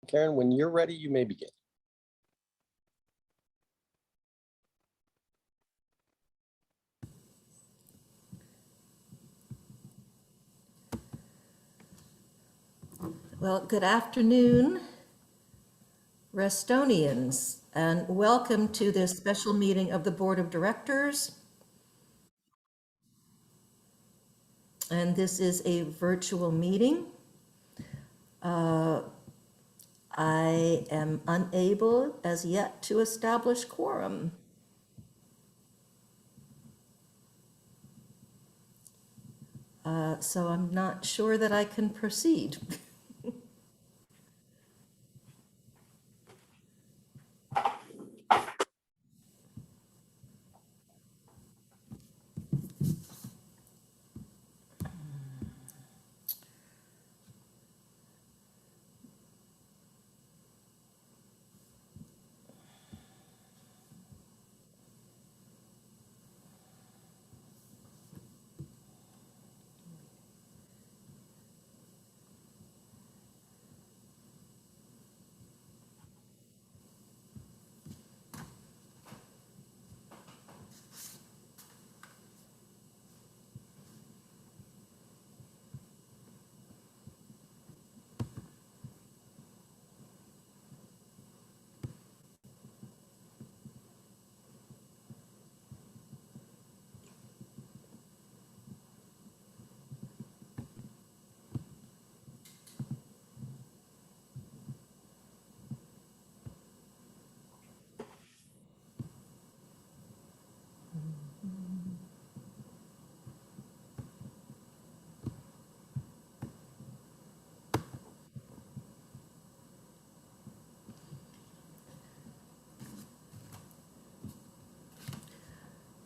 Karen, when you're ready, you may begin. Well, good afternoon, Restonians, and welcome to this special meeting of the Board of Directors. And this is a virtual meeting. I am unable as yet to establish quorum. So I'm not sure that I can proceed.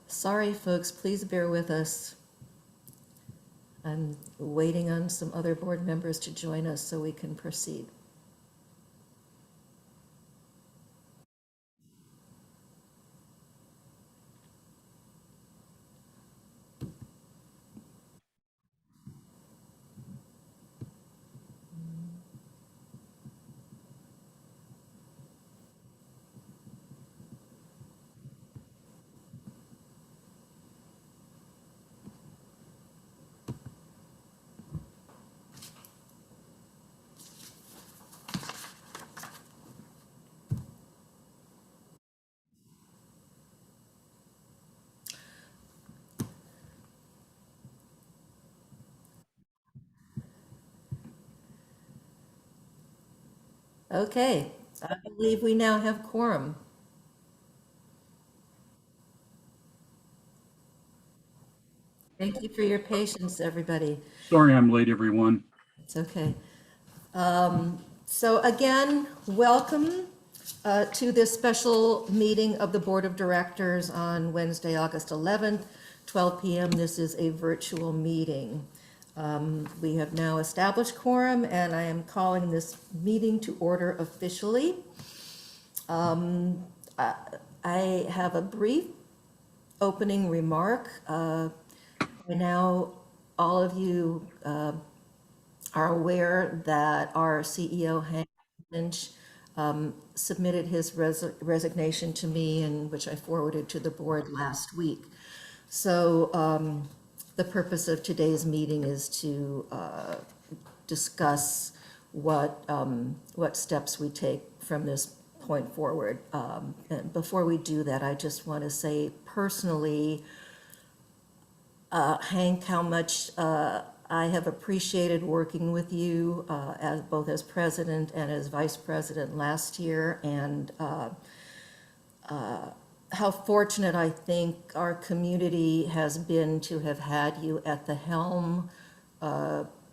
Sorry, folks, please bear with us. I'm waiting on some other board members to join us so we can proceed. Okay, I believe we now have quorum. Thank you for your patience, everybody. Sorry I'm late, everyone. It's okay. So again, welcome to this special meeting of the Board of Directors on Wednesday, August 11th, 12 p.m. This is a virtual meeting. We have now established quorum, and I am calling this meeting to order officially. I have a brief opening remark. By now, all of you are aware that our CEO, Hank Lynch, submitted his resignation to me, and which I forwarded to the board last week. So the purpose of today's meeting is to discuss what steps we take from this point forward. And before we do that, I just want to say personally, Hank, how much I have appreciated working with you both as president and as vice president last year, and how fortunate I think our community has been to have had you at the helm,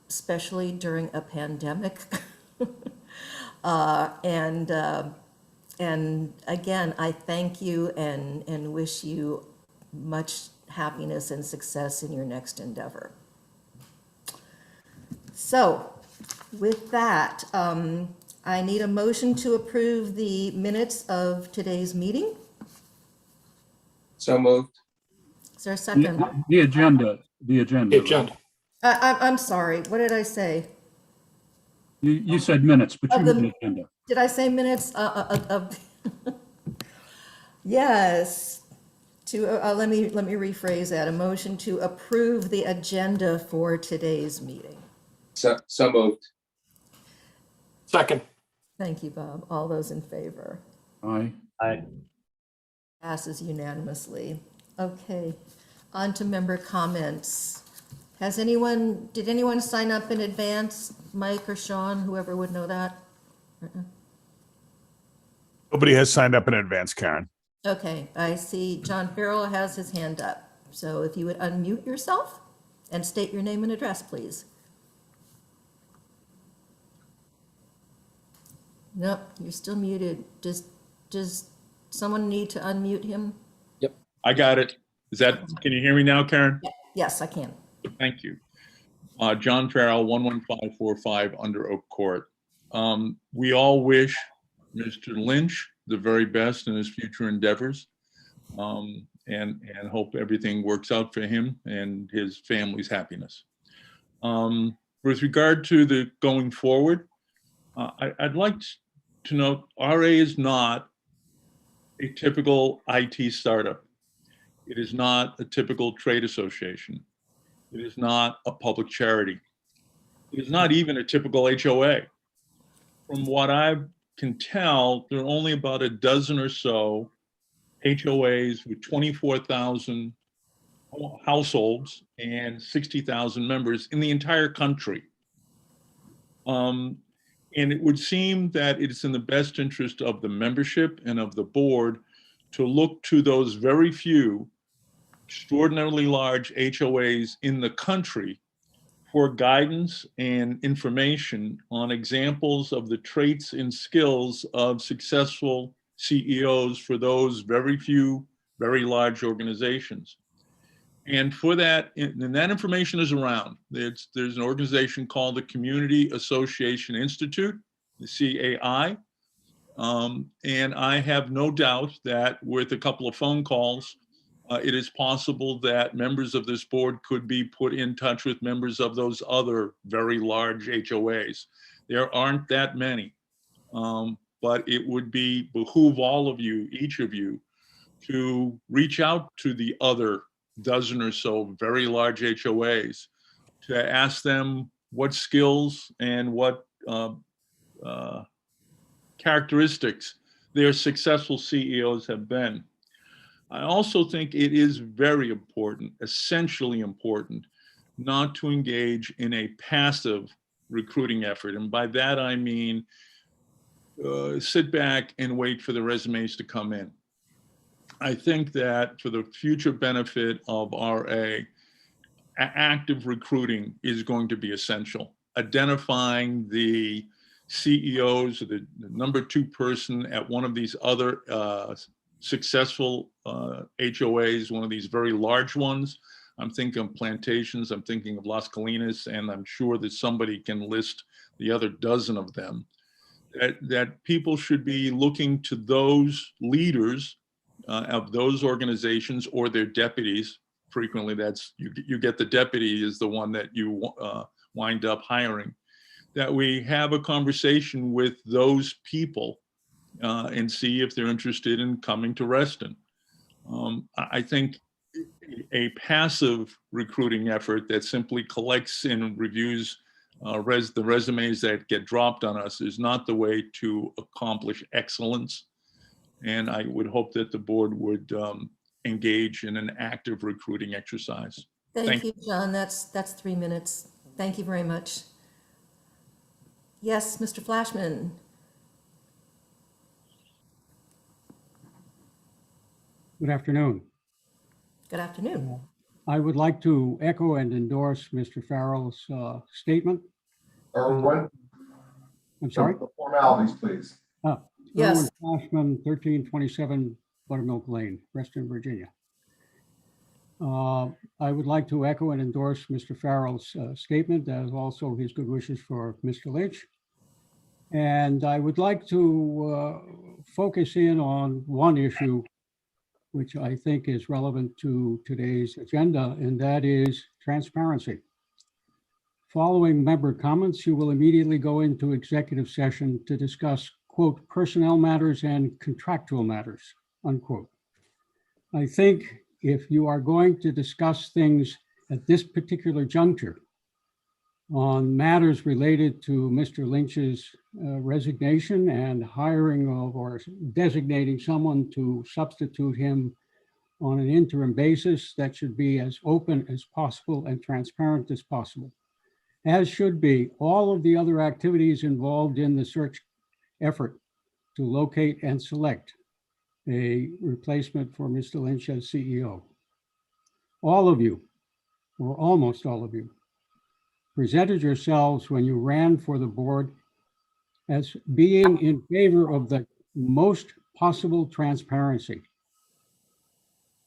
especially during a pandemic. And again, I thank you and wish you much happiness and success in your next endeavor. So with that, I need a motion to approve the minutes of today's meeting. So moved. Is there a second? The agenda. I'm sorry, what did I say? You said minutes, but you Of the- meant agenda. Did I say minutes? Yes, let me rephrase that. A motion to approve the agenda for today's meeting. So moved. Second. Thank you, Bob. All those in favor? Aye. Aye. Passes unanimously. Okay, on to member comments. Did anyone sign up in advance? Mike or Sean, whoever would know that? Nobody has signed up in advance, Karen. Okay, I see John Farrell has his hand up. So if you would unmute yourself and state your name and address, please. Nope, you're still muted. Does someone need to unmute him? I got it. Can you hear me now, Karen? Yes, I can. Thank you. John Farrell, 11545 Under Oak Court. We all wish Mr. Lynch the very best in his future endeavors, and hope everything works out for him and his family's happiness. With regard to the going forward, I'd like to note RA is not a typical IT startup. It is not a typical trade association. It is not a public charity. It is not even a typical HOA. From what I can tell, there are only about a dozen or so HOAs with 24,000 households and 60,000 members in the entire country. And it would seem that it's in the best interest of the membership and of the board to look to those very few extraordinarily large HOAs in the country for guidance and information on examples of the traits and skills of successful CEOs for those very few, very large organizations. And for that, and that information is around. There's an organization called the Community Association Institute, the CAI. And I have no doubt that with a couple of phone calls, it is possible that members of this board could be put in touch with members of those other very large HOAs. There aren't that many, but it would behoove all of you, each of you, to reach out to the other dozen or so very large HOAs to ask them what skills and what characteristics their successful CEOs have been. I also think it is very important, essentially important, not to engage in a passive recruiting effort. And by that, I mean, sit back and wait for the resumes to come in. I think that for the future benefit of RA, active recruiting is going to be essential. Identifying the CEOs, the number two person at one of these other successful HOAs, one of these very large ones. I'm thinking of Plantations, I'm thinking of Las Colinas, and I'm sure that somebody can list the other dozen of them. That people should be looking to those leaders of those organizations or their deputies. Frequently, that's you get the deputy is the one that you wind up hiring. That we have a conversation with those people and see if they're interested in coming to Reston. I think a passive recruiting effort that simply collects and reviews the resumes that get dropped on us is not the way to accomplish excellence. And I would hope that the board would engage in an active recruiting exercise. Thank you, John. That's 3 minutes. Thank you very much. Yes, Mr. Flashman. Good afternoon. Good afternoon. I would like to echo and endorse Mr. Farrell's statement. Erwin, I'm sorry? the formalities, please. Yes. Erwin Flashman, 1327 Buttermilk Lane, Reston, Virginia. I would like to echo and endorse Mr. Farrell's statement, as also his good wishes for Mr. Lynch. And I would like to focus in on one issue which I think is relevant to today's agenda, and that is transparency. Following member comments, you will immediately go into executive session to discuss quote, personnel matters and contractual matters, unquote. I think if you are going to discuss things at this particular juncture on matters related to Mr. Lynch's resignation and hiring of or designating someone to substitute him on an interim basis, that should be as open as possible and transparent as possible, as should be all of the other activities involved in the search effort to locate and select a replacement for Mr. Lynch as CEO. All of you, or almost all of you, presented yourselves when you ran for the board as being in favor of the most possible transparency.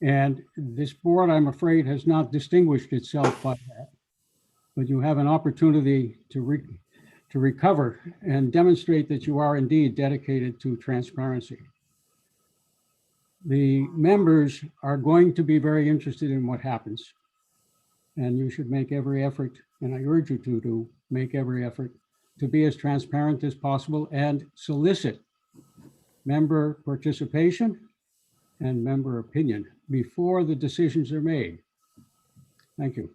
And this board, I'm afraid, has not distinguished itself by that. But you have an opportunity to recover and demonstrate that you are indeed dedicated to transparency. The members are going to be very interested in what happens. And you should make every effort, and I urge you to make every effort to be as transparent as possible and solicit member participation and member opinion before the decisions are made. Thank you.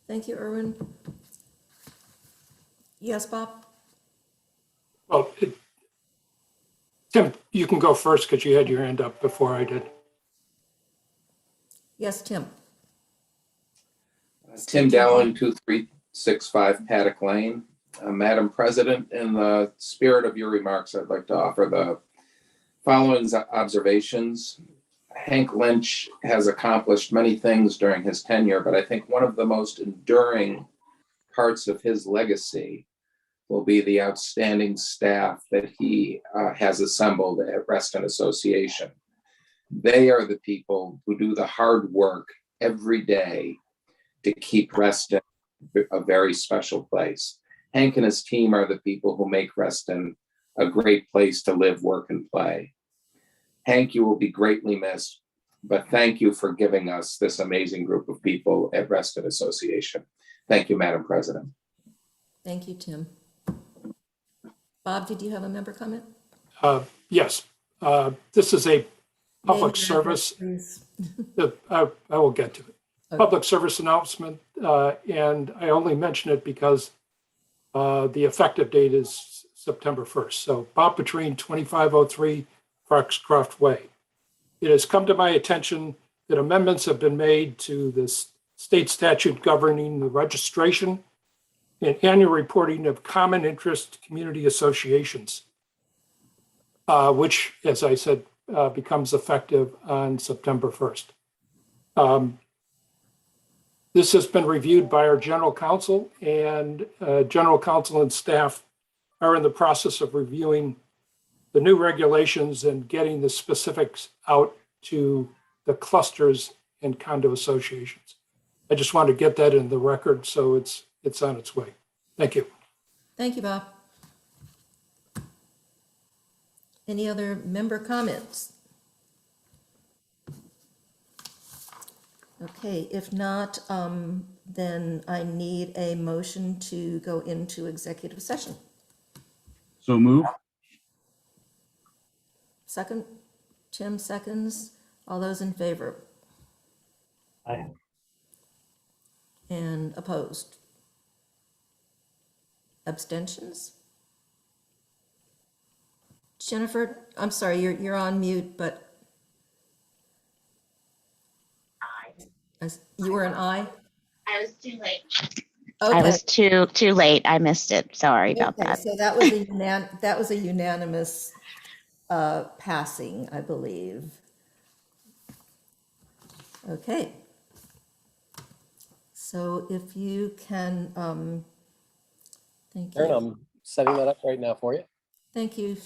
Thank you, Erwin. Yes, Bob? Well, Tim, you can go first because you had your hand up before I did. Yes, Tim. Tim Dallin, 2365 Paddock Lane. Madam President, in the spirit of your remarks, I'd like to offer the following observations. Hank Lynch has accomplished many things during his tenure, but I think one of the most enduring parts of his legacy will be the outstanding staff that he has assembled at Reston Association. They are the people who do the hard work every day to keep Reston a very special place. Hank and his team are the people who make Reston a great place to live, work, and play. Hank, you will be greatly missed, but thank you for giving us this amazing group of people at Reston Association. Thank you, Madam President. Thank you, Tim. Bob, did you have a member comment? Yes, this is a public Name, service. address, I will get to it. Okay. Public service announcement, and I only mention it because the effective date is September 1st. So Bob Petrine, 2503 Foxcroft Way. It has come to my attention that amendments have been made to this state statute governing the registration and annual reporting of common interest community associations, which, as I said, becomes effective on September 1st. This has been reviewed by our general counsel, and general counsel and staff are in the process of reviewing the new regulations and getting the specifics out to the clusters and condo associations. I just want to get that in the record so it's on its way. Thank you. Thank you, Bob. Any other member comments? Okay, if not, then I need a motion to go into executive session. So move. Second, Tim seconds. All those in favor? Aye. And opposed? Abstentions? Jennifer, I'm sorry, you're on mute, but you were an aye? I was too late. Okay. I was too late. I missed it. Sorry about Okay, that. so that was a unanimous passing, I believe. Okay. So if you can, thank Karen, you. I'm setting that up right now for you. Thank you.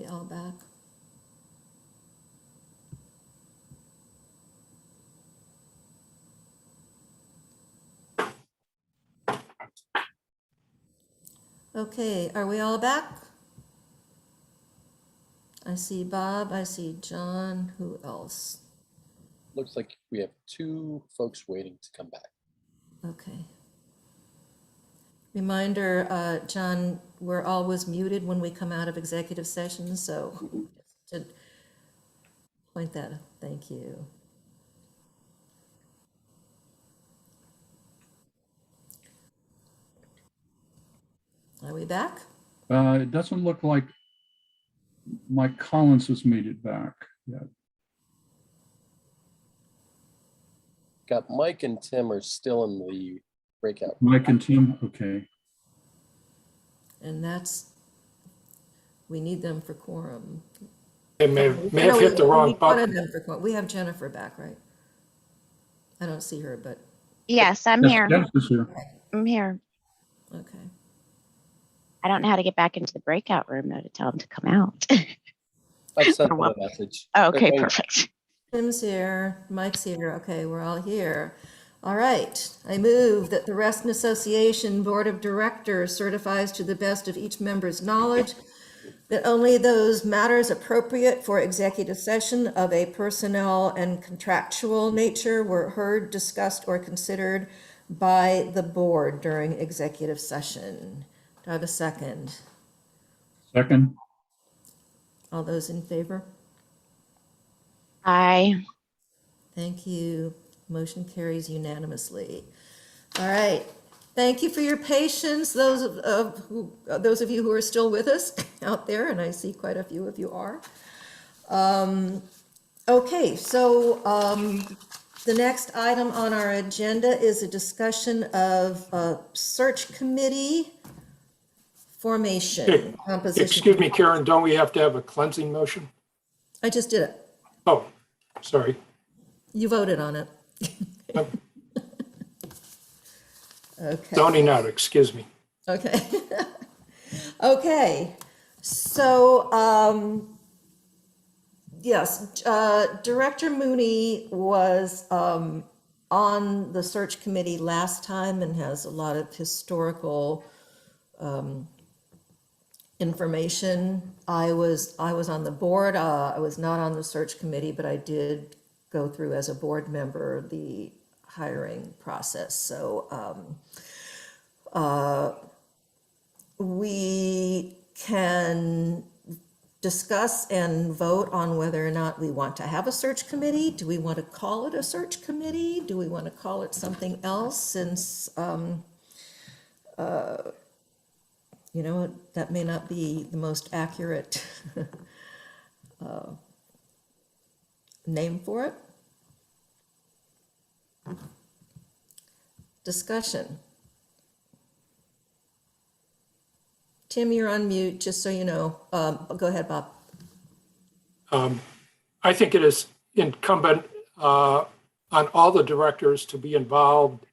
all back? Okay, are we all back? I see Bob, I see John, who else? Looks like we have 2 folks waiting to come back. Okay. Reminder, John, we're always muted when we come out of executive session, so to point that, thank you. Are we back? It doesn't look like Mike Collins has made it back yet. Got Mike and Tim are still in the breakout. Mike and Tim, okay. And that's, we need them for quorum. They may have No, hit the we wrong need one of button. them for quorum. We have Jennifer back, right? I don't see her, but, Yes, I'm Yes, here. Dennis is here. I'm here. okay. I don't know how to get back into the breakout room though to tell them to come out. I've sent them Well, a message. Oh, They're okay, going- perfect. Tim's here, Mike's here, okay, we're all here. All right, I move that the Reston Association Board of Directors certifies to the best of each member's knowledge that only those matters appropriate for executive session of a personnel and contractual nature were heard, discussed, or considered by the board during executive session. Do I have a second? Second, All those in favor? Aye. Thank you. Motion carries unanimously. All right. Thank you for your patience, those of you who are still with us out there, and I see quite a few of you are. Okay, so the next item on our agenda is a discussion of search committee formation, Hey, composition. Excuse me, Karen, don't we have to have a cleansing motion? I just did it. Oh, sorry. You voted on it. Okay. Zoning out, excuse me. Okay. Okay. So, yes, Director Mooney was on the search committee last time and has a lot of historical information. I was on the board. I was not on the search committee, but I did go through as a board member the hiring process. So we can discuss and vote on whether or not we want to have a search committee. Do we want to call it a search committee? Do we want to call it something else, since you know, that may not be the most accurate name for it? Discussion. Tim, you're on mute, just so you know. Go ahead, Bob. I think it is incumbent on all the directors to be involved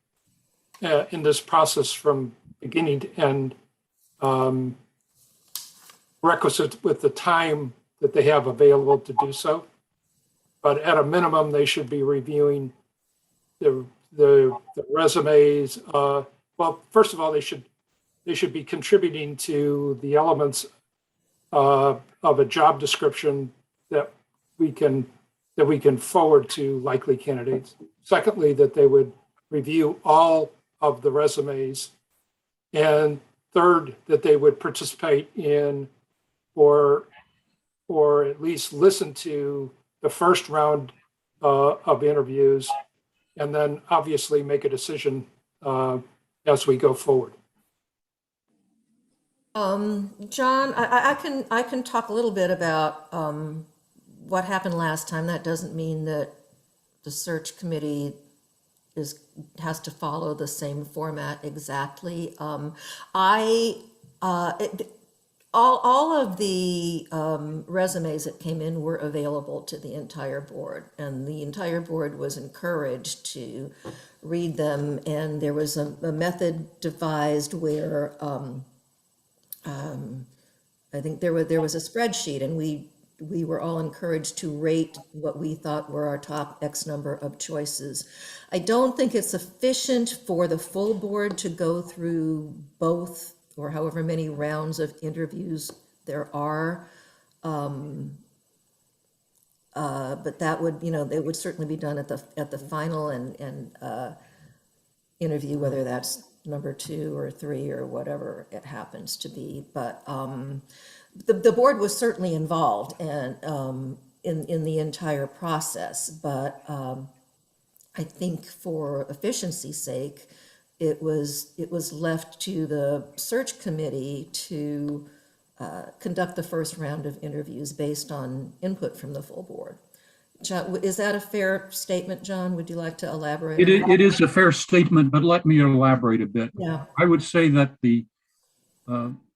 in this process from beginning to end, requisite with the time that they have available to do so. But at a minimum, they should be reviewing the resumes. Well, first of all, they should be contributing to the elements of a job description that we can forward to likely candidates. Secondly, that they would review all of the resumes. And third, that they would participate in or at least listen to the first round of interviews, and then obviously make a decision as we go forward. John, I can talk a little bit about what happened last time. That doesn't mean that the search committee has to follow the same format exactly. All of the resumes that came in were available to the entire board, and the entire board was encouraged to read them. And there was a method devised where I think there was a spreadsheet, and we were all encouraged to rate what we thought were our top X number of choices. I don't think it's sufficient for the full board to go through both or however many rounds of interviews there are. But that would, they would certainly be done at the final and interview, whether that's number 2 or 3 or whatever it happens to be. But the board was certainly involved and in the entire process. But I think for efficiency's sake, it was left to the search committee to conduct the first round of interviews based on input from the full board. John, is that a fair statement, John? Would you like to elaborate? It is a fair statement, but let me elaborate a bit. Yeah. I would say that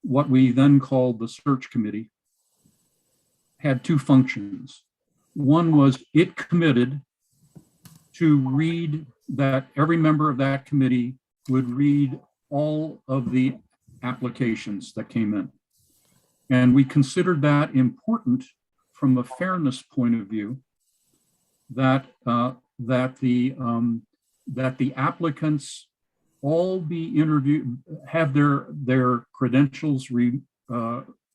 what we then called the search committee had 2 functions. One was it committed to read, that every member of that committee would read all of the applications that came in. And we considered that important from a fairness point of view, that the applicants all be interviewed, have their credentials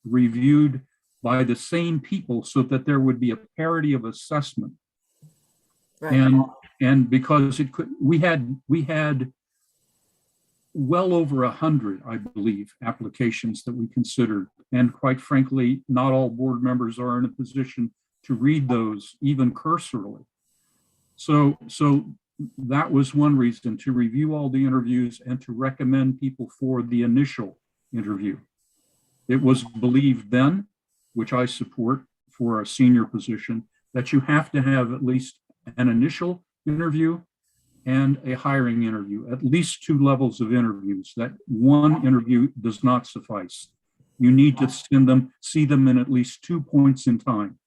reviewed by the same people, so that there would be a parity of assessment. Right. And because we had well over 100, I believe, applications that we considered. And quite frankly, not all board members are in a position to read those even cursorily. So that was one reason, to review all the interviews and to recommend people for the initial interview. It was believed then, which I support for a senior position, that you have to have at least an initial interview and a hiring interview, at least 2 levels of interviews. That one interview does not suffice. You need to see them in at least 2 points in time.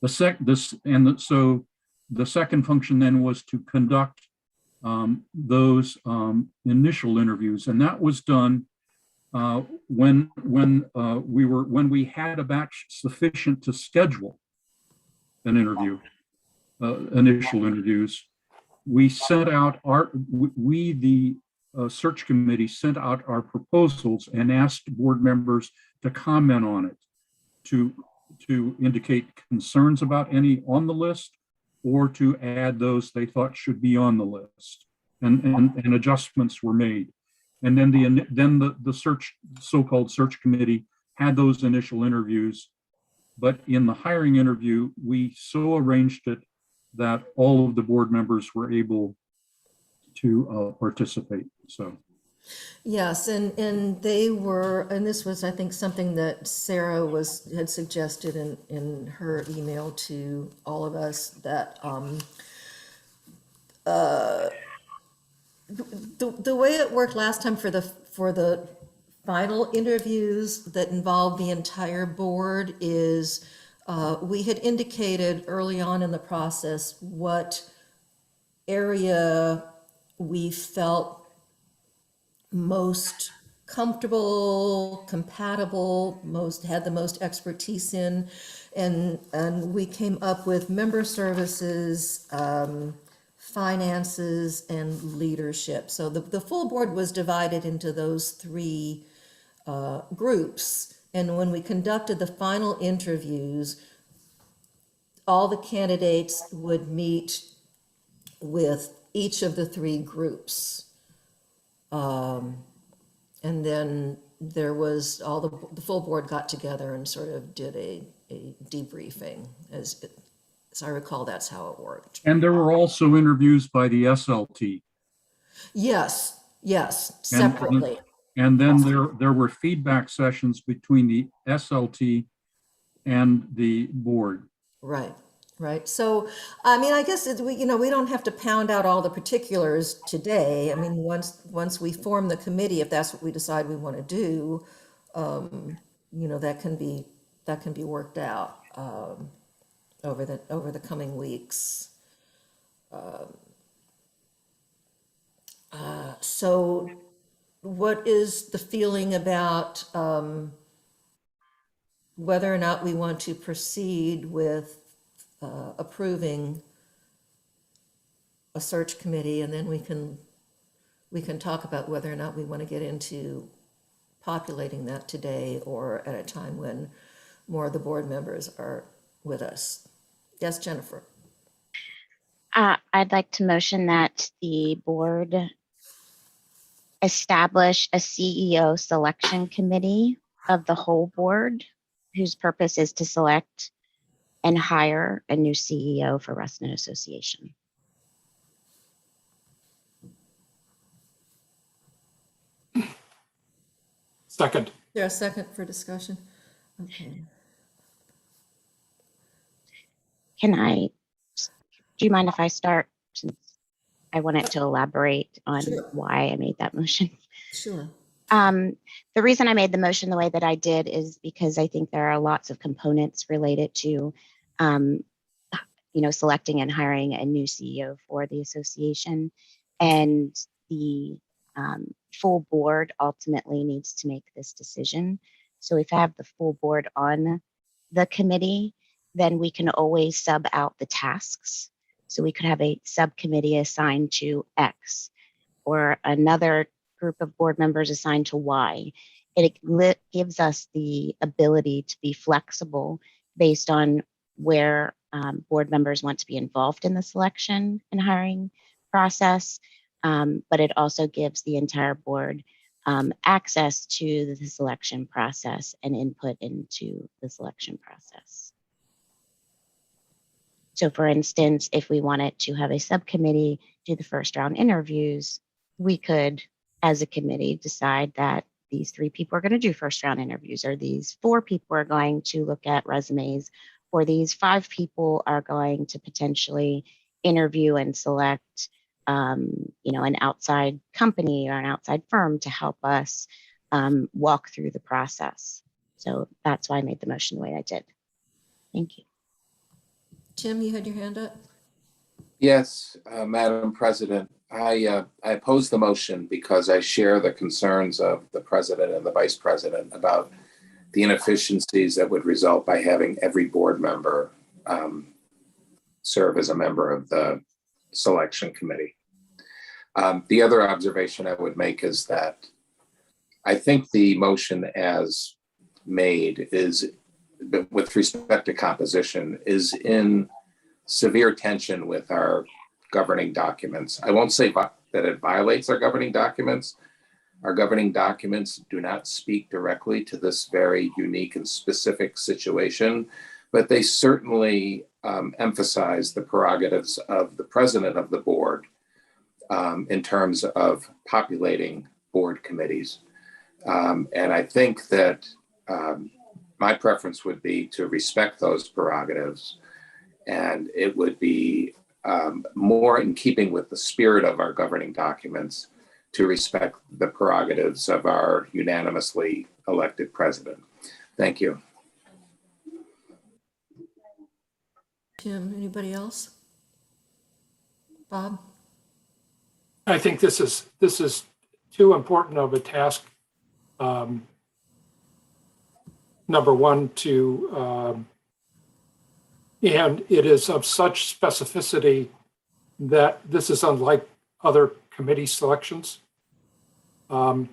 So the second function then was to conduct those initial interviews, and that was done when we had a batch sufficient to schedule an interview, initial interviews. We sent out the search committee sent out our proposals and asked board members to comment on it, to indicate concerns about any on the list, or to add those they thought should be on the list, and adjustments were made. And then the so-called search committee had those initial interviews, but in the hiring interview, we so arranged it that all of the board members were able to participate. So. Yes, and they were, and this was, I think, something that Sarah had suggested in her email to all of us, that the way it worked last time for the final interviews that involved the entire board is we had indicated early on in the process what area we felt most comfortable, compatible, had the most expertise in, and we came up with member services, finances, and leadership. So the full board was divided into those 3 groups. And when we conducted the final interviews, all the candidates would meet with each of the 3 groups. And then there was the full board got together and sort of did a debriefing. As I recall, that's how it worked. And there were also interviews by the SLT. Yes, separately. And then there were feedback sessions between the SLT and the board. Right. So, I mean, I guess we don't have to pound out all the particulars today. I mean, once we form the committee, if that's what we decide we want to do, that can be worked out over the coming weeks. So what is the feeling about whether or not we want to proceed with approving a search committee, and then we can talk about whether or not we want to get into populating that today or at a time when more of the board members are with us. Yes, Jennifer? I'd like to motion that the board establish a CEO selection committee of the whole board, whose purpose is to select and hire a new CEO for Ruston Association. Second. Is there a second for discussion? Okay. Do you mind if I start, since I wanted to elaborate on Sure. why I made that motion? Sure. The reason I made the motion the way that I did is because I think there are lots of components related to, selecting and hiring a new CEO for the association, and the full board ultimately needs to make this decision. So if I have the full board on the committee, then we can always sub out the tasks. So we could have a subcommittee assigned to X, or another group of board members assigned to Y. It gives us the ability to be flexible based on where board members want to be involved in the selection and hiring process. But it also gives the entire board access to the selection process and input into the selection process. So for instance, if we wanted to have a subcommittee do the first round interviews, we could, as a committee, decide that these 3 people are going to do first round interviews, or these 4 people are going to look at resumes, or these 5 people are going to potentially interview and select, an outside company or an outside firm to help us walk through the process. So that's why I made the motion the way I did. Thank you. Tim, you had your hand up? Yes, Madam President, I oppose the motion because I share the concerns of the president and the vice president about the inefficiencies that would result by having every board member serve as a member of the selection committee. The other observation I would make is that I think the motion as made is, with respect to composition, is in severe tension with our governing documents. I won't say that it violates our governing documents. Our governing documents do not speak directly to this very unique and specific situation, but they certainly emphasize the prerogatives of the president of the board in terms of populating board committees. And I think that my preference would be to respect those prerogatives, and it would be more in keeping with the spirit of our governing documents to respect the prerogatives of our unanimously elected president. Thank you. Tim, anybody else? Bob? I think this is too important of a task. Number one, and it is of such specificity that this is unlike other committee selections. That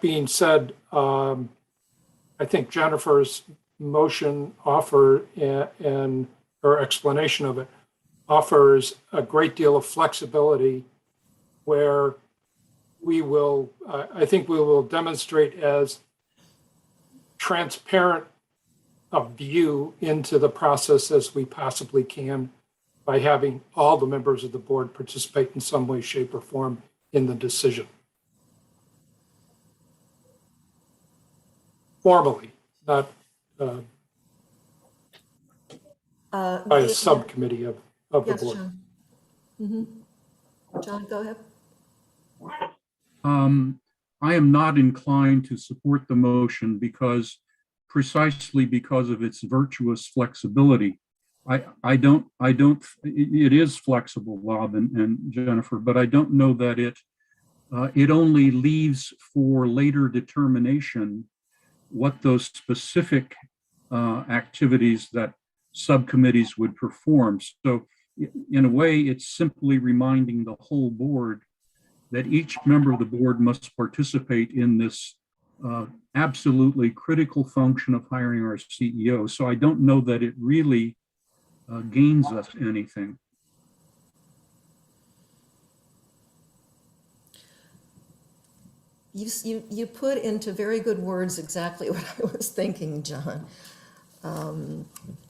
being said, I think Jennifer's motion offer and her explanation of it offers a great deal of flexibility, where we will, I think we will demonstrate as transparent a view into the process as we possibly can by having all the members of the board participate in some way, shape, or form in the decision. Formally, not by a subcommittee of the Yes, board. John. Mm-hmm. John, go ahead. I am not inclined to support the motion precisely because of its virtuous flexibility. It is flexible, Bob and Jennifer, but I don't know that it only leaves for later determination what those specific activities that subcommittees would perform. So in a way, it's simply reminding the whole board that each member of the board must participate in this absolutely critical function of hiring our CEO. So I don't know that it really gains us anything. You put into very good words exactly what I was thinking, John.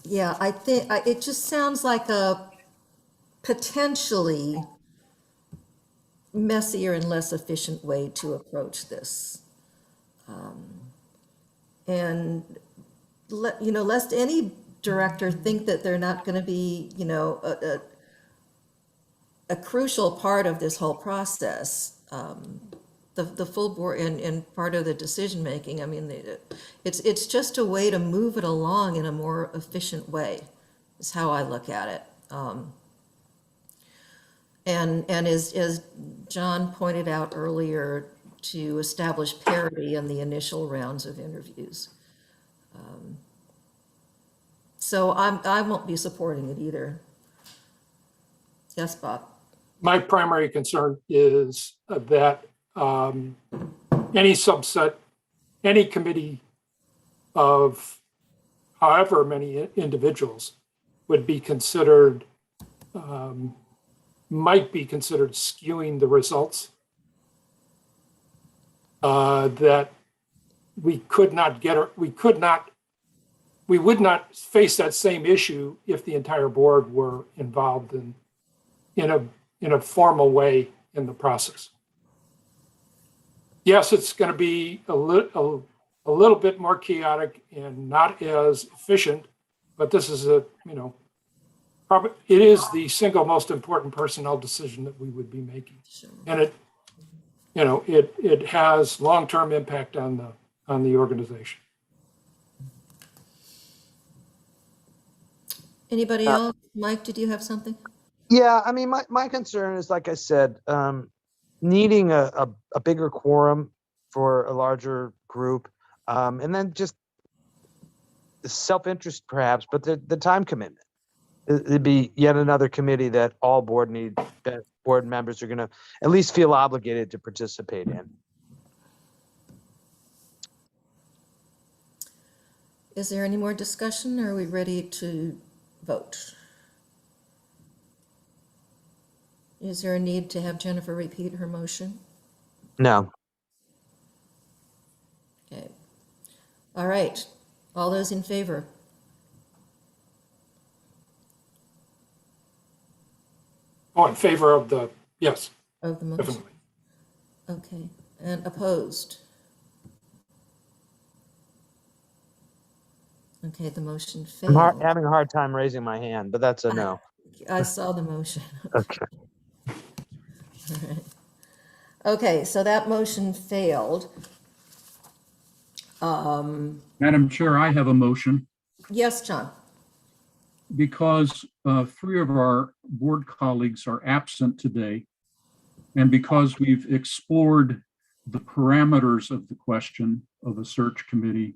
Yeah, I think it just sounds like a potentially messier and less efficient way to approach this. And lest any director think that they're not going to be, a crucial part of this whole process. The full board and part of the decision making. I mean, it's just a way to move it along in a more efficient way, is how I look at it. And as John pointed out earlier, to establish parity in the initial rounds of interviews. So I won't be supporting it either. Yes, Bob. My primary concern is that any subset, any committee of however many individuals would be considered, might be considered skewing the results. That we would not face that same issue if the entire board were involved in a formal way in the process. Yes, it's going to be a little bit more chaotic and not as efficient, but this is probably it is the single most important personnel decision that we would be making, and it has long-term impact on the organization. Anybody else? Mike, did you have something? Yeah, I mean, my concern is, like I said, needing a bigger quorum for a larger group, and then just self-interest perhaps, but the time commitment. It'd be yet another committee that all board members are going to at least feel obligated to participate in. Is there any more discussion, or are we ready to vote? Is there a need to have Jennifer repeat her motion? No. Okay. All right. All those in favor? Oh, in favor of the, yes, Of the motion? definitely. Okay. And opposed? Okay, the motion I'm failed. having a hard time raising my hand, but that's a no. I saw the motion. Okay. All right. Okay, so that motion failed. Madam Chair, I have a motion. Yes, John. Because 3 of our board colleagues are absent today, and because we've explored the parameters of the question of a search committee,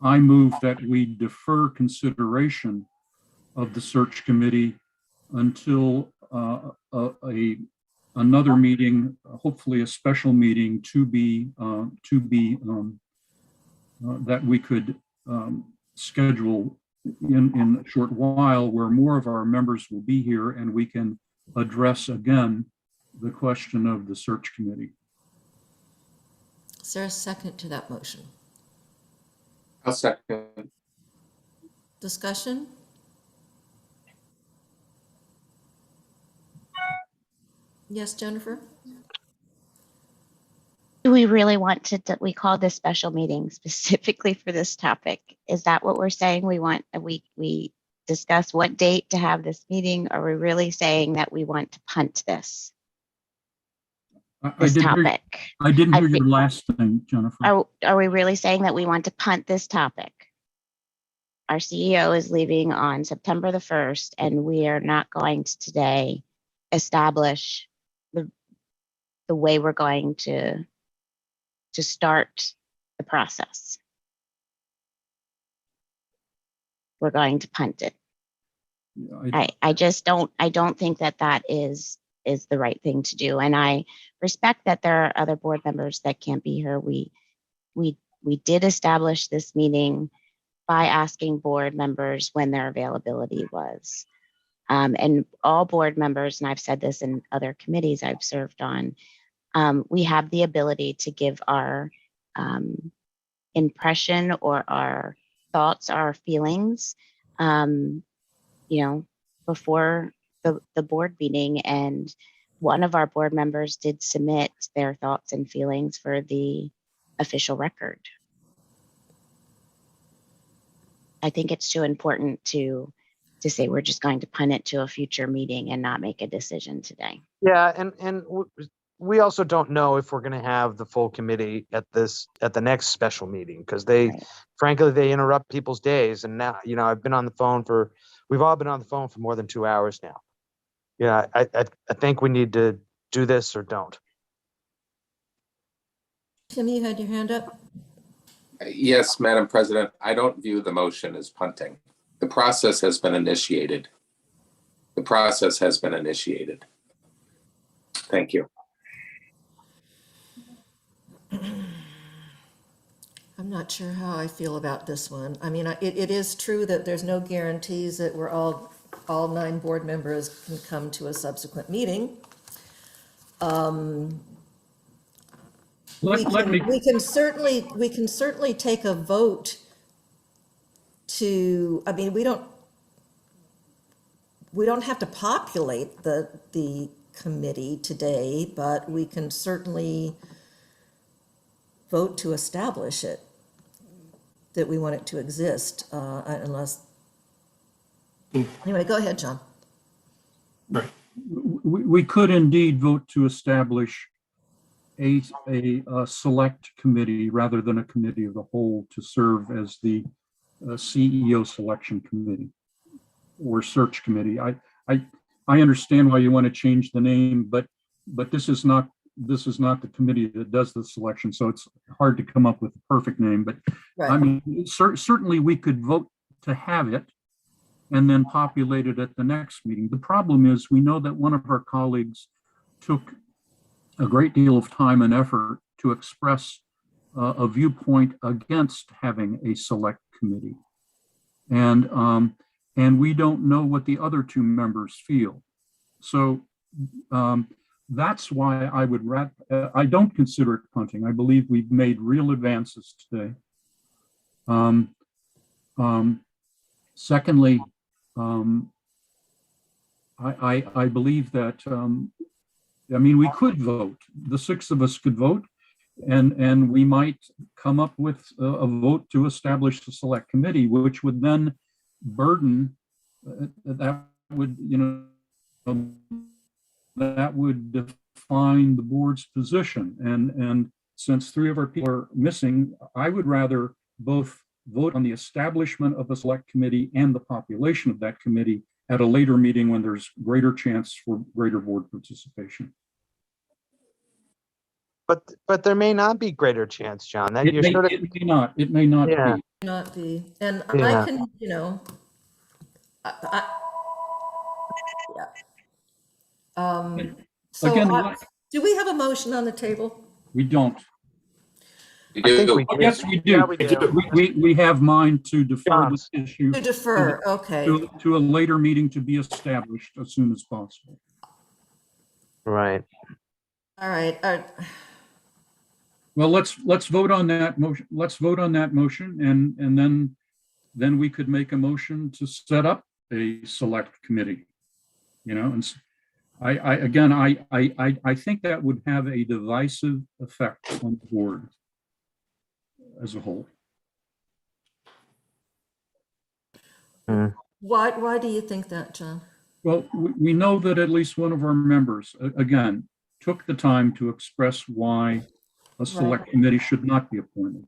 I move that we defer consideration of the search committee until another meeting, hopefully a special meeting that we could schedule in a short while, where more of our members will be here and we can address again the question of the search committee. Is there a second to that motion? I'll second. Discussion? Yes, Jennifer? Do we really want to, we call this special meeting specifically for this topic? Is that what we're saying? We want, we discuss what date to have this meeting? Are we really saying that we want to punt this topic? I didn't hear your last thing, Jennifer. Are we really saying that we want to punt this topic? Our CEO is leaving on September the 1st, and we are not going to today establish the way we're going to start the process. we're going to punt it. I just don't think that is the right thing to do. And I respect that there are other board members that can't be here. We did establish this meeting by asking board members when their availability was. And all board members, and I've said this in other committees I've served on, we have the ability to give our impression or our thoughts, our feelings, before the board meeting. And one of our board members did submit their thoughts and feelings for the official record. I think it's too important to say we're just going to punt it to a future meeting and not make a decision today. Yeah, and we also don't know if we're going to have the full committee at the next special meeting, because frankly, they interrupt people's days. And now, we've all been on the phone for more than 2 hours now. Yeah, I think we need to do this or don't. Tim, you had your hand up? Yes, Madam President, I don't view the motion as punting. The process has been initiated. The process has been initiated. Thank you. I'm not sure how I feel about this one. I mean, it is true that there's no guarantees that we're all 9 board members can come to a subsequent meeting. We can certainly take a vote to, I mean, we don't have to populate the committee today, but we can certainly vote to establish it, that we want it to exist, unless, anyway, go ahead, John. Right. We could indeed vote to establish a select committee rather than a committee of the whole to serve as the CEO selection committee or search committee. I understand why you want to change the name, but this is not the committee that does the selection, so it's hard to come up with the perfect name. But Right. I mean, certainly we could vote to have it and then populate it at the next meeting. The problem is we know that one of our colleagues took a great deal of time and effort to express a viewpoint against having a select committee. And we don't know what the other 2 members feel. So that's why I don't consider it punting. I believe we've made real advances today. Secondly, I believe that, we could vote. The 6 of us could vote, and we might come up with a vote to establish the select committee, which would then burden, that would define the board's position. And since 3 of our people are missing, I would rather both vote on the establishment of a select committee and the population of that committee at a later meeting when there's greater chance for greater board participation. But there may not be greater chance, John. That It may not Yeah. be. Not be, and Yeah. I can, yeah. So Again, do we have a motion on the table? we don't. You I think do. we do. Yes, we do. Yeah, we do. We have mine to defer this John's. issue To defer, okay. to a later meeting to be established as soon as possible. Right. All right. Well, let's vote on that motion. Let's vote on that motion, and then we could make a motion to set up a select committee. And I think that would have a divisive effect on the board as a whole. Why do you think that, John? Well, we know that at least one of our members, again, took the time to express why a select committee should not be appointed.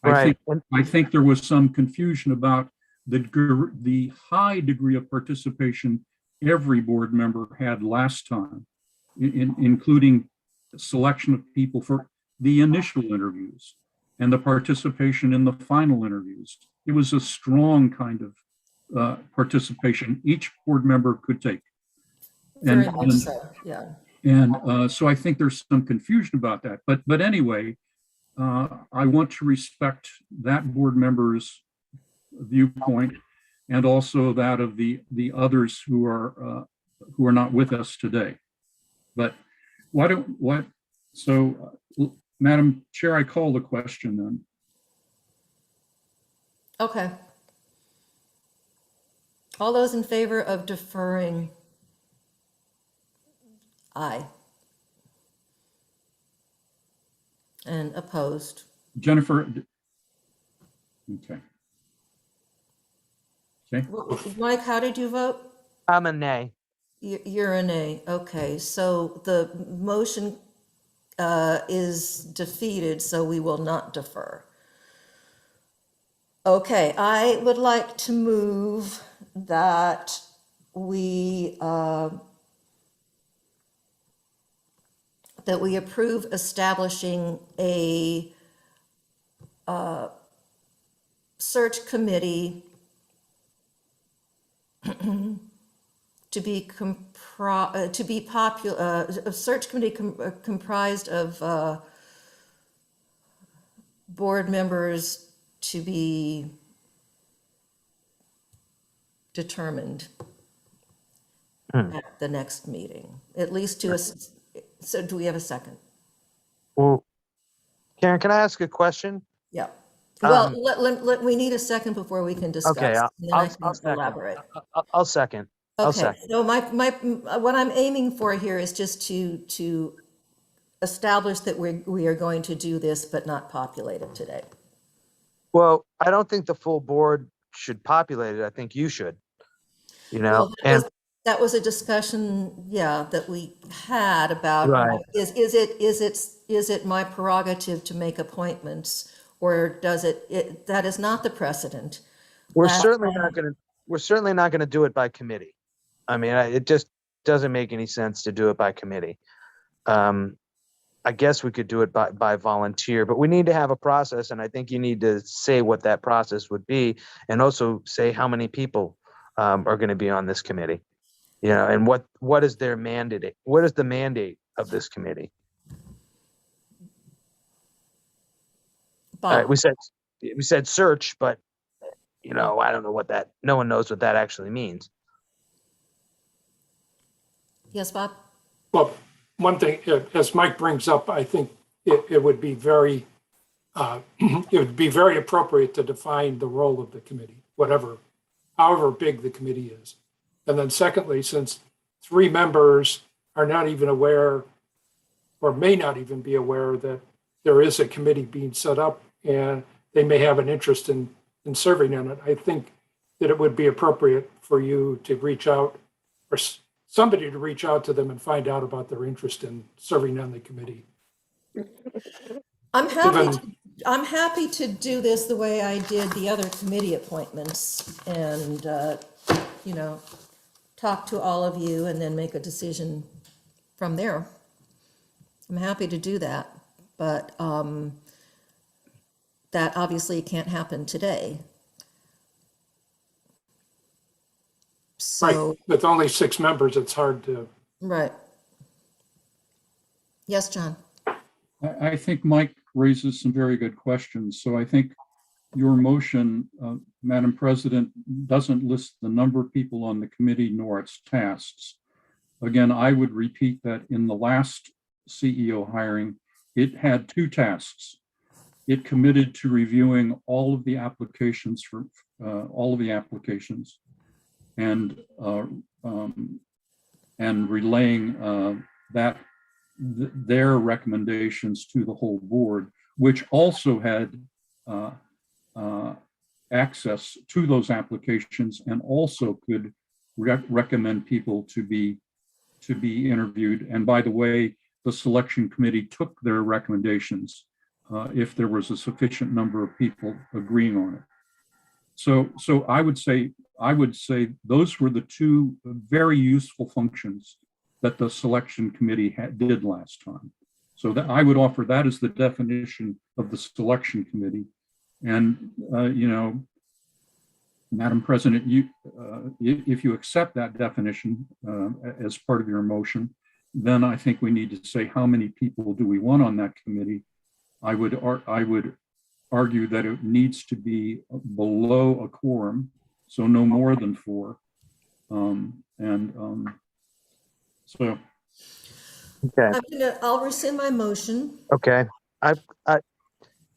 Right. I think there was some confusion about the high degree of participation every board member had last time, including selection of people for the initial interviews and the participation in the final interviews. It was a strong kind of participation each board member could take. Very much so, yeah. And so I think there's some confusion about that. But anyway, I want to respect that board member's viewpoint and also that of the others who are not with us today. But Madam Chair, I call the question then. Okay. All those in favor of deferring? Aye. And opposed? Jennifer? Okay. Okay. Mike, how did you vote? I'm a nay. You're a nay. Okay, so the motion is defeated, so we will not defer. Okay, I would like to move that we approve establishing a search committee to be a search committee comprised of board members to be determined at the next meeting, at least to us. So do we have a second? Well, Karen, can I ask a question? Yeah. Well, we need a second before we can discuss. Okay, and then I can I'll second. elaborate. I'll second. I'll Okay, second. so what I'm aiming for here is just to establish that we are going to do this, but not populate it today. Well, I don't think the full board should populate it. I think you should. You know, Well, that was a discussion, yeah, that we had about, Right. is it my prerogative to make appointments, or does it, that is not the precedent. we're Last certainly time- not gonna do it by committee. I mean, it just doesn't make any sense to do it by committee. I guess we could do it by volunteer, but we need to have a process, and I think you need to say what that process would be, and also say how many people are going to be on this committee. You know, and what is their mandate? What is the mandate of this committee? Bob, We said search, but you know, I don't know what that. No one knows what that actually means. yes, Bob? Well, one thing, as Mike brings up, I think it would be very, it would be very appropriate to define the role of the committee, however big the committee is. And then secondly, since 3 members are not even aware, or may not even be aware, that there is a committee being set up and they may have an interest in serving on it, I think that it would be appropriate for you to reach out, or somebody to reach out to them and find out about their interest in serving on the committee. I'm happy to do this the way I did the other committee appointments and, you know, talk to all of you and then make a decision from there. I'm happy to do that, but that obviously can't happen today. So, Right, with only 6 members, it's hard to. right. Yes, John? I think Mike raises some very good questions. So I think your motion, Madam President, doesn't list the number of people on the committee nor its tasks. Again, I would repeat that in the last CEO hiring, it had 2 tasks. It committed to reviewing all of the applications and relaying their recommendations to the whole board, which also had access to those applications and also could recommend people to be interviewed. And by the way, the selection committee took their recommendations if there was a sufficient number of people agreeing on it. So I would say those were the 2 very useful functions that the selection committee did last time. So that I would offer that as the definition of the selection committee. And you know, Madam President, you, if you accept that definition as part of your motion, then I think we need to say how many people do we want on that committee. I would argue that it needs to be below a quorum, so no more than 4. So. Okay. I'll rescind my motion. Okay. Karen,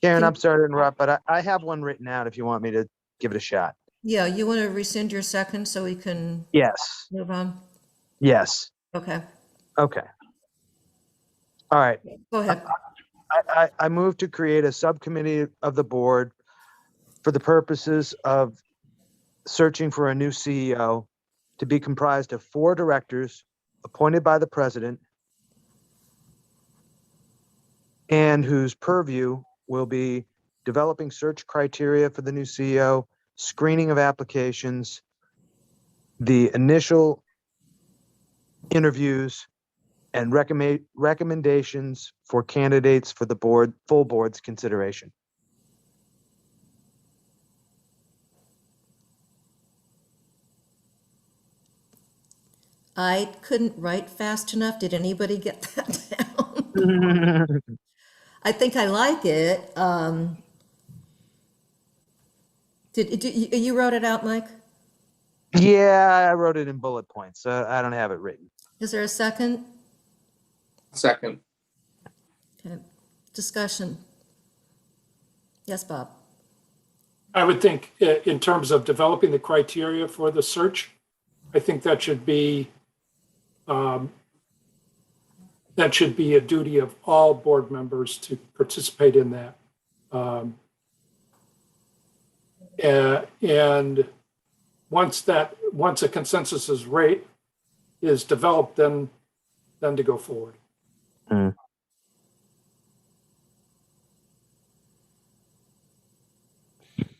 Can- I'm sorry to interrupt, but I have one written out if you want me to give it a shot. Yeah, you want to rescind your second so we can Yes. move on? Yes. Okay, Okay. All right. go ahead. I move to create a subcommittee of the board for the purposes of searching for a new CEO to be comprised of 4 directors appointed by the president and whose purview will be developing search criteria for the new CEO, screening of applications, the initial interviews, and recommendations for candidates for the full board's consideration. I couldn't write fast enough. Did anybody get that down? I think I like it. Did you wrote it out, Mike? Yeah, I wrote it in bullet points. I don't have it written. Is there a second? Second. Okay. Discussion. Yes, Bob. I would think in terms of developing the criteria for the search, I think that should be a duty of all board members to participate in that. And once a consensus is developed, then to go forward. Mm.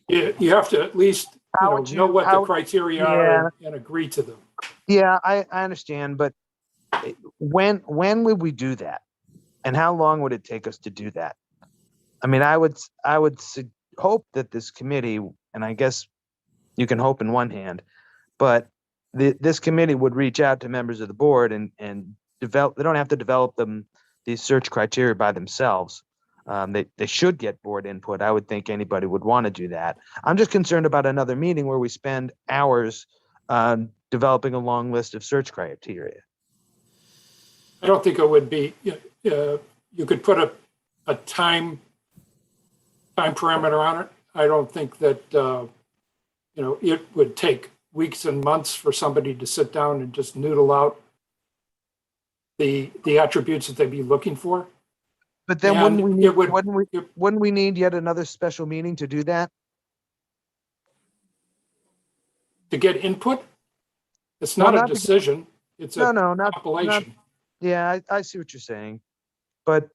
You have to at least know what the criteria are and agree to them. Yeah, I understand, but when would we do that? And how long would it take us to do that? I mean, I would hope that this committee, and I guess you can hope in one hand, but this committee would reach out to members of the board and develop. They don't have to develop these search criteria by themselves. They should get board input. I would think anybody would want to do that. I'm just concerned about another meeting where we spend hours developing a long list of search criteria. I don't think it would be, you could put a time parameter on it. I don't think that, it would take weeks and months for somebody to sit down and just noodle out the attributes that they'd be looking for. But then And wouldn't we need yet another special meeting to do that? To get input, it's not a decision. It's a compilation. Yeah, I see what you're saying. But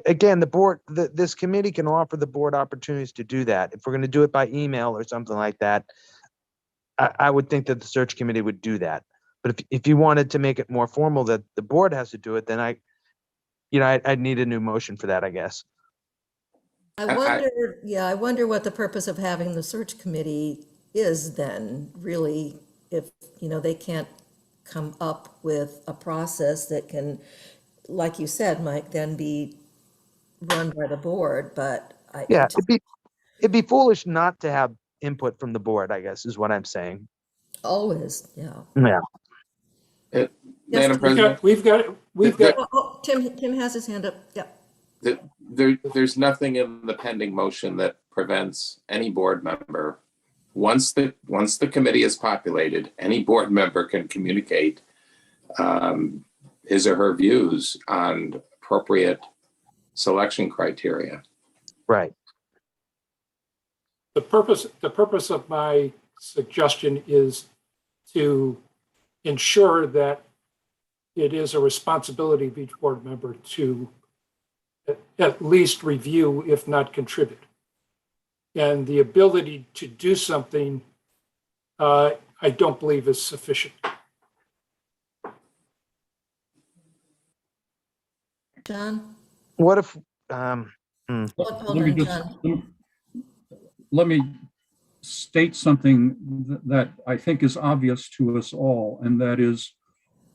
again, this committee can offer the board opportunities to do that. If we're going to do it by email or something like that, I would think that the search committee would do that. But if you wanted to make it more formal that the board has to do it, then I'd need a new motion for that, I guess. I wonder what the purpose of having the search committee is then, really, if, they can't come up with a process that can, like you said, Mike, then be run by the board, but it'd be foolish not to have input from the board, I guess, is what I'm saying. Always, yeah. Yeah. Madam President. We've got. Tim has his hand up. Yep. There's nothing in the pending motion that prevents any board member, once the committee is populated, any board member can communicate his or her views on appropriate selection criteria. Right. The purpose of my suggestion is to ensure that it is a responsibility of each board member to at least review, if not contribute. And the ability to do something, I don't believe is sufficient. John? What if, Hold on, John. let me state something that I think is obvious to us all, and that is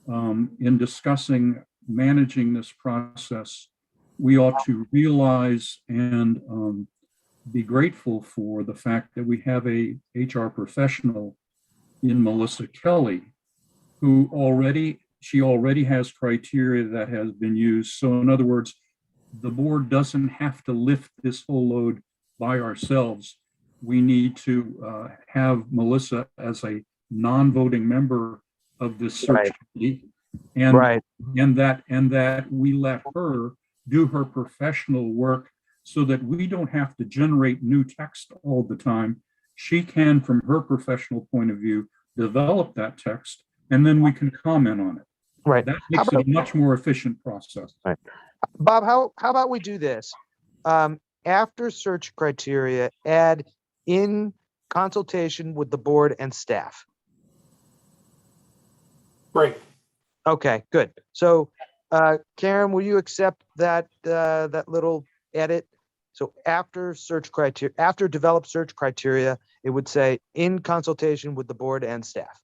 in discussing managing this process, we ought to realize and be grateful for the fact that we have a HR professional in Melissa Kelly, who she already has criteria that has been used. So in other words, the board doesn't have to lift this whole load by ourselves. We need to have Melissa as a non-voting member of this search committee, and that we let her do her professional work so that we don't have to generate new text all the time. She can, from her professional point of view, develop that text, and then we can comment on it. Right. That makes it a much more efficient process. Right. Bob, how about we do this? After search criteria, add in consultation with the board and staff. Great. Okay, good. So, Karen, will you accept that that little edit? So after search criteria, after develop search criteria, it would say in consultation with the board and staff.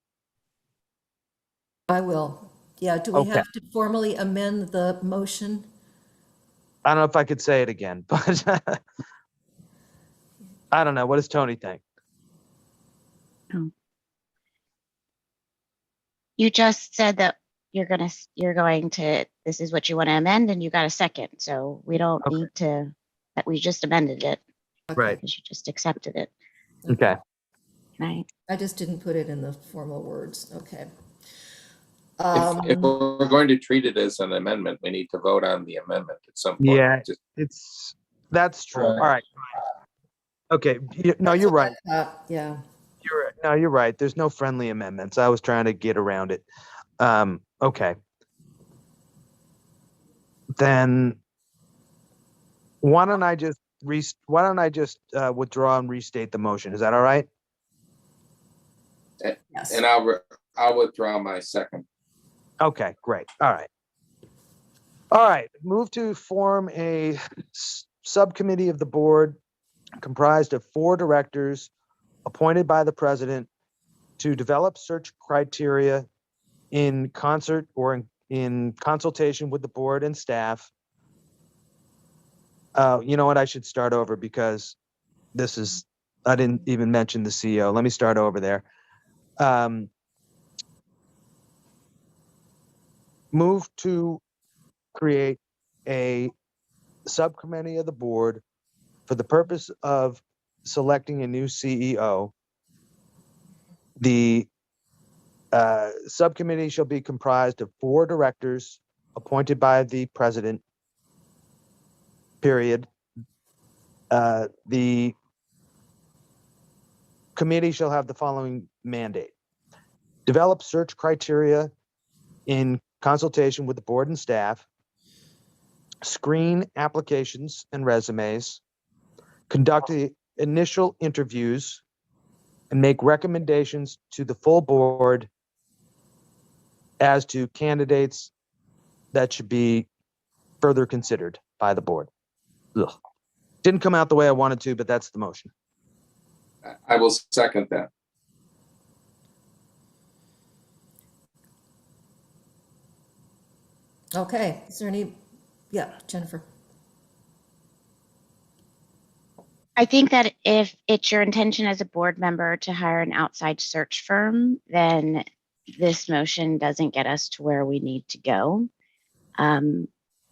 I will. Yeah, do we Okay. have to formally amend the motion? I don't know if I could say it again, but I don't know. What does Tony think? You just said that you're going to, this is what you want to amend, and you got a second. So we don't need to, that we just amended it. Right. Because you just accepted it. Okay. Right. I just didn't put it in the formal words. Okay. If we're going to treat it as an amendment, we need to vote on the amendment at some point. Yeah, that's true. All right. Okay. No, you're right. Yeah. You're right. There's no friendly amendments. I was trying to get around it. Okay. Then why don't I just withdraw and restate the motion? Is that all right? Yes. And I'll withdraw my second. Okay, great. All right. All right. Move to form a subcommittee of the board comprised of 4 directors appointed by the president to develop search criteria in concert or in consultation with the board and staff. You know what? I should start over because I didn't even mention the CEO. Let me start over there. Move to create a subcommittee of the board for the purpose of selecting a new CEO. The subcommittee shall be comprised of 4 directors appointed by the president, period. The committee shall have the following mandate: develop search criteria in consultation with the board and staff, screen applications and resumes, conduct the initial interviews, and make recommendations to the full board as to candidates that should be further considered by the board. Ugh. Didn't come out the way I wanted to, but that's the motion. I will second that. Okay. Is there any? Yeah, Jennifer. I think that if it's your intention as a board member to hire an outside search firm, then this motion doesn't get us to where we need to go.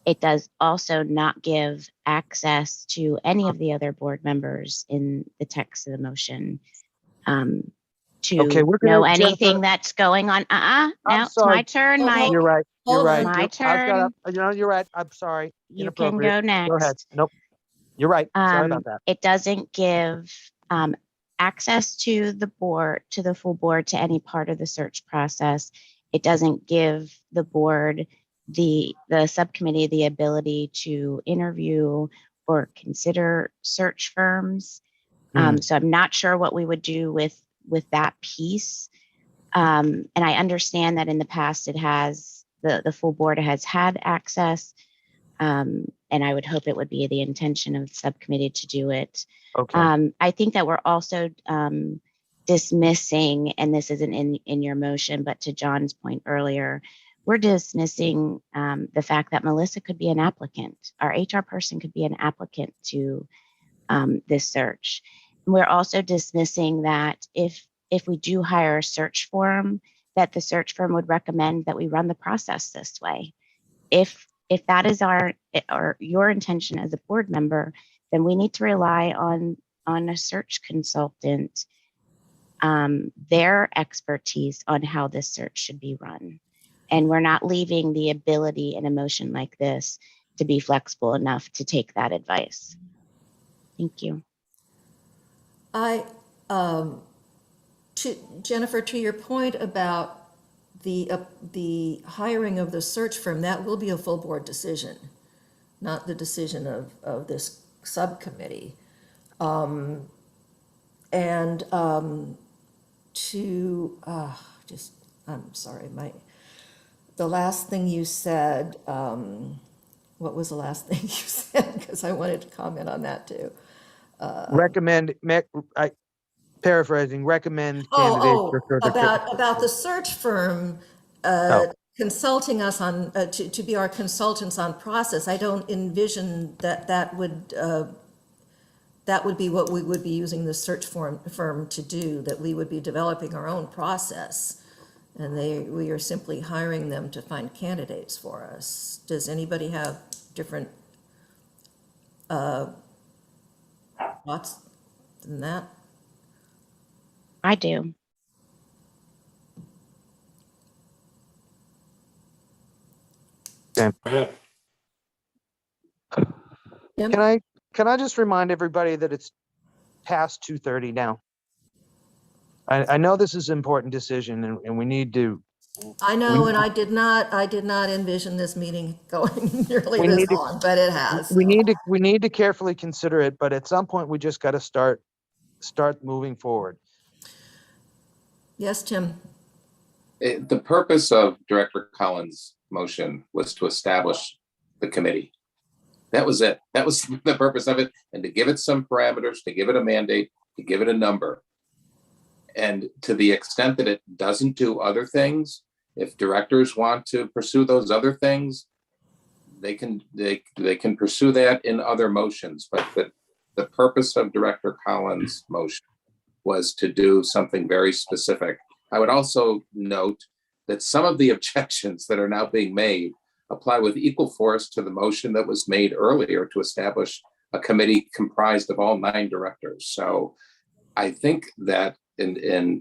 It does also not give access to any of the other board members in the text of the motion to know anything that's going on. Now it's my turn, Mike. You're right. You're right. My turn. You're right. I'm sorry. You can go next. Go ahead. Nope. You're right. Sorry about that. It doesn't give access to the board, to the full board, to any part of the search process. It doesn't give the board, the subcommittee, the ability to interview or consider search firms. So I'm not sure what we would do with that piece. And I understand that in the past it has, the full board has had access. And I would hope it would be the intention of the subcommittee to do it. Okay. I think that we're also dismissing, and this isn't in your motion, but to John's point earlier, we're dismissing the fact that Melissa could be an applicant. Our HR person could be an applicant to this search. We're also dismissing that if we do hire a search firm, that the search firm would recommend that we run the process this way. If that is our or your intention as a board member, then we need to rely on a search consultant, their expertise on how this search should be run. And we're not leaving the ability in a motion like this to be flexible enough to take that advice. Thank you. Jennifer, to your point about the hiring of the search firm, that will be a full board decision, not the decision of this subcommittee. I'm sorry, the last thing you said, what was the last thing you said? Because I wanted to comment on that too. Paraphrasing, recommend candidates for About the search firm Oh. consulting us on, to be our consultants on process. I don't envision that would be what we would be using the search firm to do, that we would be developing our own process. And we are simply hiring them to find candidates for us. Does anybody have different thoughts than that? I do. Go ahead. Can I just remind everybody that it's past 2:30 now? I know this is an important decision and we need to. I know, and I did not envision this meeting going nearly this long, but it has. We need to carefully consider it, but at some point we just got to start moving forward. Yes, Tim. The purpose of Director Collins' motion was to establish the committee. That was it. That was the purpose of it, and to give it some parameters, to give it a mandate, to give it a number. And to the extent that it doesn't do other things, if directors want to pursue those other things, they can pursue that in other motions. But the purpose of Director Collins' motion was to do something very specific. I would also note that some of the objections that are now being made apply with equal force to the motion that was made earlier to establish a committee comprised of all 9 directors. So I think that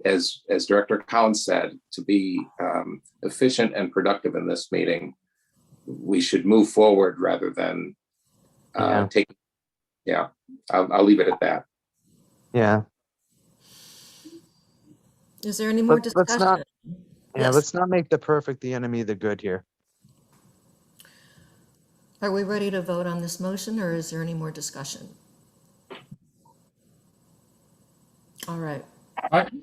as Director Collins said, to be efficient and productive in this meeting, we should move forward rather than take. Yeah, I'll leave it at that. Yeah. Is there any more discussion? Let's not make the perfect the enemy of the good here. Are we ready to vote on this motion, or is there any more discussion? All right.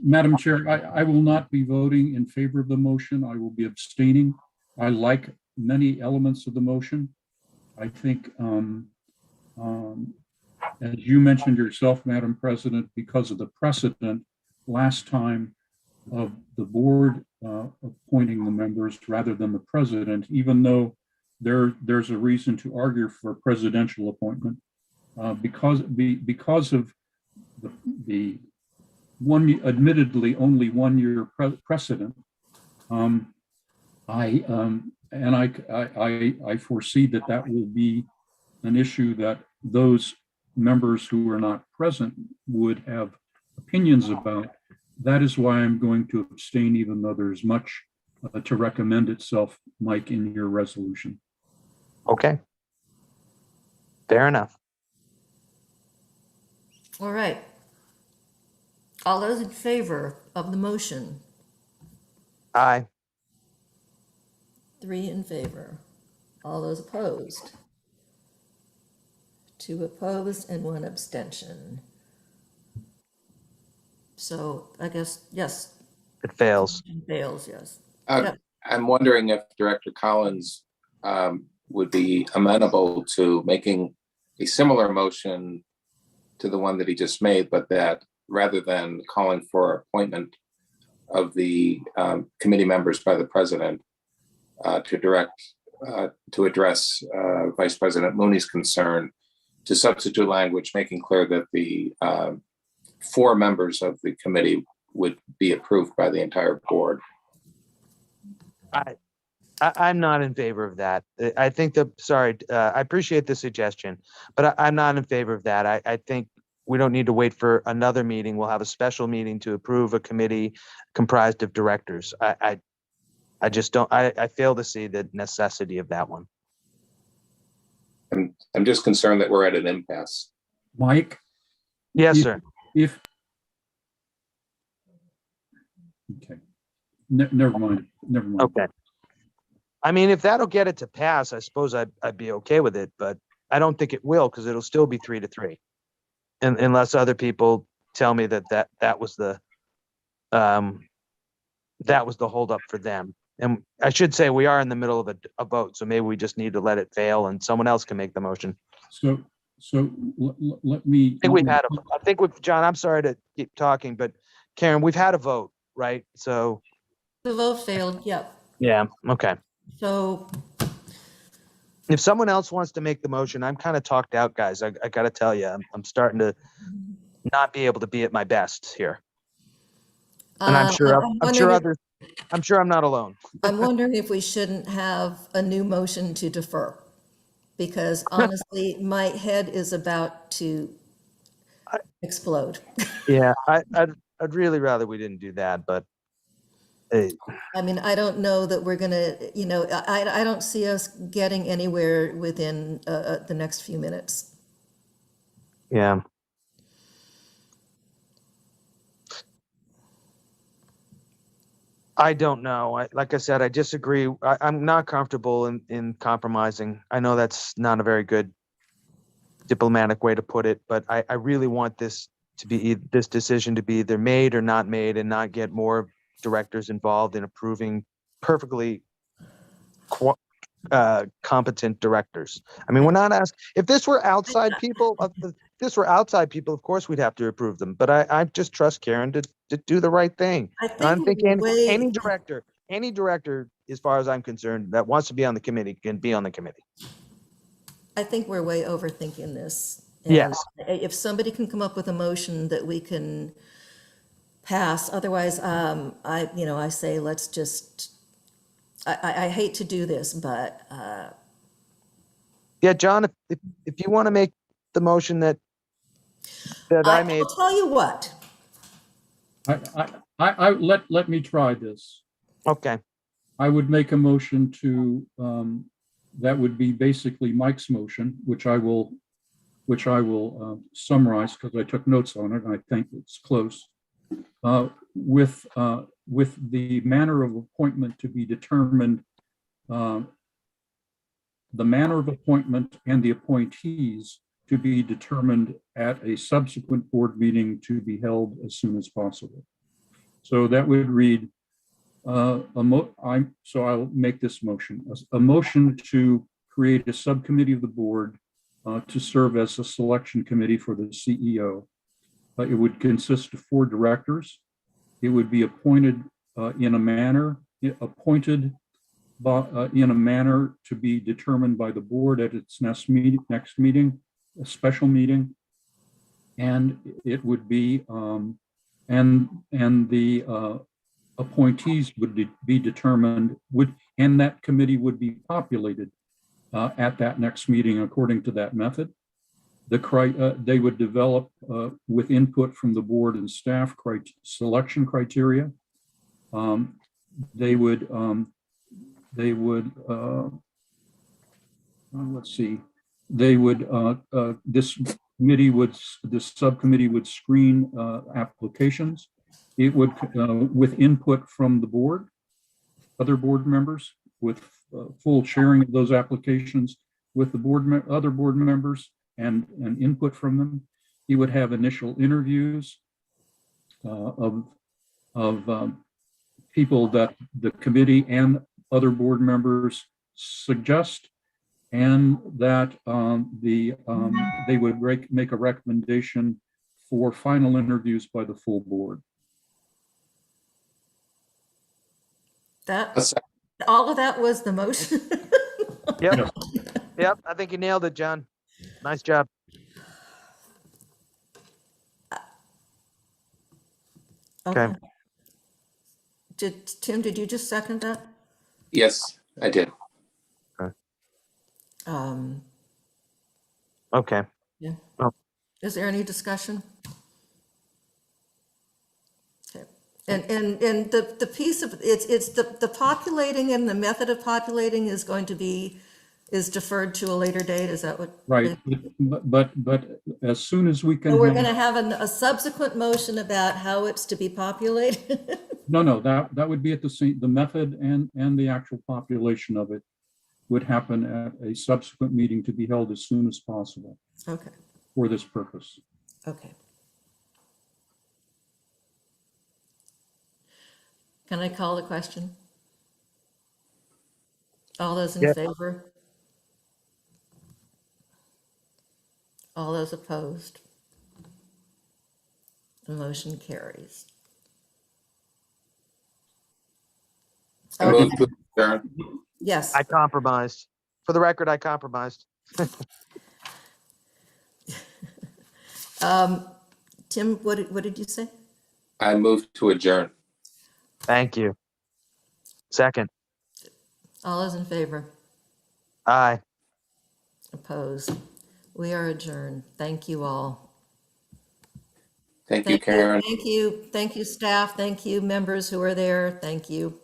Madam Chair, I will not be voting in favor of the motion. I will be abstaining. I like many elements of the motion. I think, as you mentioned yourself, Madam President, because of the precedent last time of the board appointing the members rather than the president, even though there's a reason to argue for a presidential appointment, because of the one, admittedly only 1 year precedent. I foresee that will be an issue that those members who are not present would have opinions about. That is why I'm going to abstain, even though there's much to recommend itself, Mike, in your resolution. Okay. Fair enough. All right. All those in favor of the motion? Aye. 3 in favor. All those opposed? 2 opposed and 1 abstention. So I guess, yes. It fails. It fails, yes. I'm wondering if Director Collins would be amenable to making a similar motion to the one that he just made, but that rather than calling for appointment of the committee members by the president to address Vice President Mooney's concern, to substitute language making clear that the 4 members of the committee would be approved by the entire board. I'm not in favor of that. I think I appreciate the suggestion, but I'm not in favor of that. I think we don't need to wait for another meeting. We'll have a special meeting to approve a committee comprised of directors. I just don't, I fail to see the necessity of that one. I'm just concerned that we're at an impasse. Mike? Yes, sir. Okay. Never mind. Okay. I mean, if that'll get it to pass, I suppose I'd be okay with it, but I don't think it will, because it'll still be 3-3. And unless other people tell me that was the holdup for them. And I should say we are in the middle of a vote, so maybe we just need to let it fail and someone else can make the motion. So let me. I think we've, John, I'm sorry to keep talking, but Karen, we've had a vote, right? So. The vote failed, yep. Yeah, okay. So if someone else wants to make the motion, I'm kind of talked out, guys. I got to tell you, I'm starting to not be able to be at my best here. And I'm sure I'm not alone. I'm wondering if we shouldn't have a new motion to defer, because honestly, my head is about to explode. Yeah, I'd really rather we didn't do that, but. I mean, I don't know that we're gonna, I don't see us getting anywhere within the next few minutes. Yeah. I don't know. Like I said, I disagree. I'm not comfortable in compromising. I know that's not a very good diplomatic way to put it, but I really want this decision to be either made or not made, and not get more directors involved in approving perfectly competent directors. I mean, we're not asking, if this were outside people, of course we'd have to approve them. But I just trust Karen to do the right thing. I'm thinking any director, as far as I'm concerned, that wants to be on the committee can be on the committee. I think we're way overthinking this. And yes. If somebody can come up with a motion that we can pass, otherwise, I say let's just. I hate to do this, but. Yeah, John, if you want to make the motion that I made. I'll tell you what. Let me try this. Okay. I would make a motion to, that would be basically Mike's motion, which I will summarize because I took notes on it and I think it's close. With the manner of appointment to be determined, the manner of appointment and the appointees to be determined at a subsequent board meeting to be held as soon as possible. So that would read, so I'll make this motion. A motion to create a subcommittee of the board to serve as a selection committee for the CEO. It would consist of 4 directors. It would be appointed in a manner to be determined by the board at its next meeting, a special meeting, and it would be and the appointees would be determined, and that committee would be populated at that next meeting according to that method. They would develop with input from the board and staff selection criteria. This subcommittee would screen applications. It would, with input from the board, other board members, with full sharing of those applications with the other board members and input from them. He would have initial interviews of people that the committee and other board members suggest. and that they would make a recommendation for final interviews by the full board. That, all of that was the motion? Yep. Yep. I think you nailed it, John. Nice job. Okay. Tim, did you just second that? Yes, I did. Okay. Yeah. Oh. Is there any discussion? Okay. And the piece of, it's the populating and the method of populating is going to be, is deferred to a later date, is that what? Right, but as soon as we can. So we're going to have a subsequent motion about how it's to be populated? No, that would be at the method and the actual population of it would happen at a subsequent meeting to be held as soon as possible. Okay. For this purpose. Okay. Can I call the question? All those in favor? All those opposed? The motion carries. I move to adjourn. Yes. I compromised. For the record, I compromised. Tim, what did you say? I move to adjourn. Thank you. Second. All those in favor? Aye. Opposed? We are adjourned. Thank you all. Thank you, Karen. Thank you, staff. Thank you, members who are there. Thank you.